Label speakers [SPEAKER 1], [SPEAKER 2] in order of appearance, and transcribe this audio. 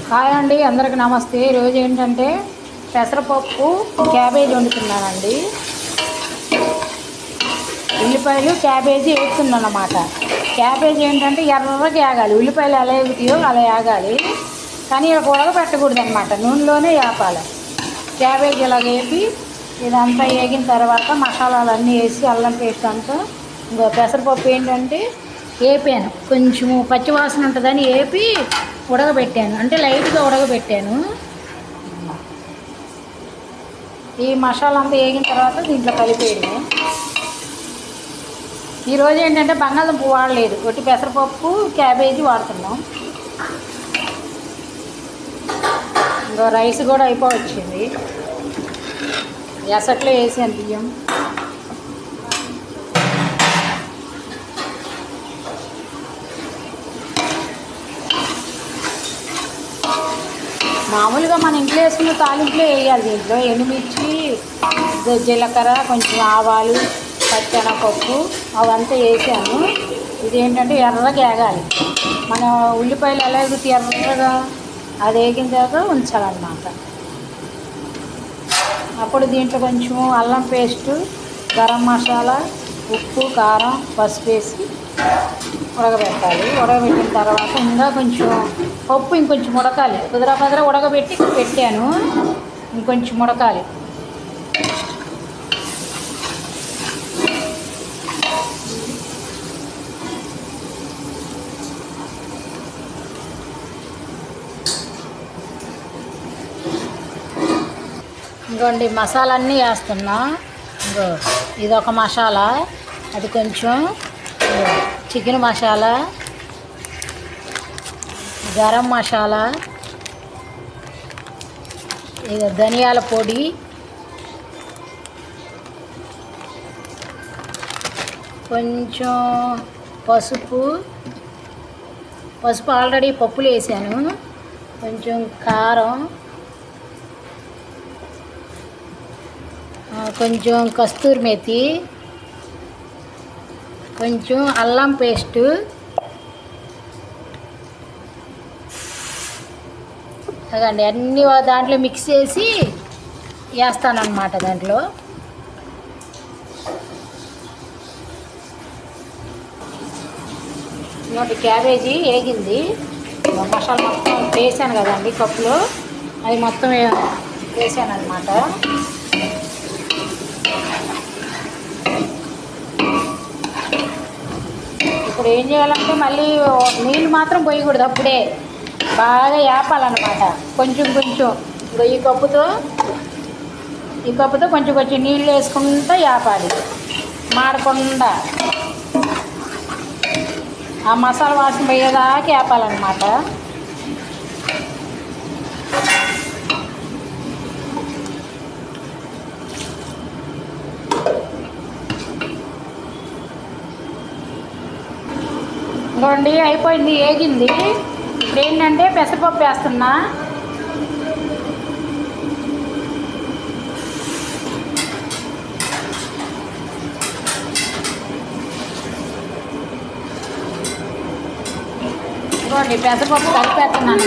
[SPEAKER 1] Hi అండి, అందరికి నమస్తే. ఈరోజు ఏంటంటే పెసరపప్పు క్యాబేజీ వండుతున్నానండి. ఉల్లిపాయలు క్యాబేజీ వేస్తున్నాను అన్నమాట. క్యాబేజీ ఏంటంటే ఎర్రగా ఆగాలి, ఉల్లిపాయలు ఎలా ఎగుతాయో అలా ఆగాలి, కానీ ఇలా ఉడకబెట్టకూడదు అనమాట, నూనెలోనే వేపాలి. క్యాబేజీ ఇలా వేపి ఇదంతా వేగిన తర్వాత మసాలాలు అన్నీ వేసి అల్లం పేస్ట్ అంతా ఇంకో పెసరపప్పు ఏంటంటే వేపాను, కొంచెము పచ్చివాసన ఉంటుందని వేపి ఉడకబెట్టాను, అంటే లైట్గా ఉడకబెట్టాను. ఈ మసాలా అంతా వేగిన తర్వాత దీంట్లో కలిపేయడమే. ఈరోజు ఏంటంటే బంగాళదుంప వాడలేదు, ఒట్టి పెసరపప్పు క్యాబేజీ వాడుతున్నాం. ఇంకో రైస్ కూడా అయిపోవచ్చింది, ఎసట్లో వేసాను బియ్యం. మామూలుగా మన ఇంట్లో వేసుకున్న తాలింపులో వేయాలి. దీంట్లో ఎండుమిర్చి, జీలకర్ర, కొంచెం ఆవాలు, పచ్చెనపప్పు అవంతా వేసాను. ఇదేంటంటే ఎర్రగా వేగాలి, మన ఉల్లిపాయలు ఎలా ఎగుతాయి ఎర్రగా, అది వేగిన తర్వాత ఉంచాలన్నమాట. అప్పుడు దీంట్లో కొంచెం అల్లం పేస్టు, గరం మసాలా, ఉప్పు, కారం, పసుపు వేసి ఉడకబెట్టాలి. ఉడకబెట్టిన తర్వాత ఇంకా కొంచెం పప్పు ఇంకొంచెం ఉడకాలి, కుదర ఉడకబెట్టి పెట్టాను, ఇంకొంచెం ఉడకాలి. ఇంకోండి మసాలా అన్నీ వేస్తున్నా. ఇంకో ఇదొక మసాలా, అది కొంచెం చికెన్ మసాలా, గరం మసాలా, ఇక ధనియాల పొడి, కొంచెం పసుపు ఆల్రెడీ పప్పులు వేసాను, కొంచెం కారం, కొంచెం కస్తూరి మేతి, కొంచెం అల్లం పేస్టు, అదండి అన్నీ దాంట్లో మిక్స్ చేసి వేస్తానన్నమాట. దాంట్లో ఇంకోటి క్యాబేజీ వేగింది, మసాలా మొత్తం వేసాను కదండి కప్పులో, అది మొత్తం వేసాను అన్నమాట. ఇప్పుడు ఏం చేయాలంటే మళ్ళీ నీళ్ళు మాత్రం పోయకూడదు, అప్పుడే బాగా వేపాలన్నమాట. కొంచెం ఈ కప్పుతో కొంచెం నీళ్ళు వేసుకుంటూ వేపాలి, మాడకుండా ఆ మసాలా వాసన పోయేదాకా వేపాలన్నమాట. ఇంకోండి అయిపోయింది, వేగింది. ఇప్పుడు ఏంటంటే పెసరపప్పు వేస్తున్నా. ఇంకోండి పెసరపప్పు కలిపేస్తున్నాను.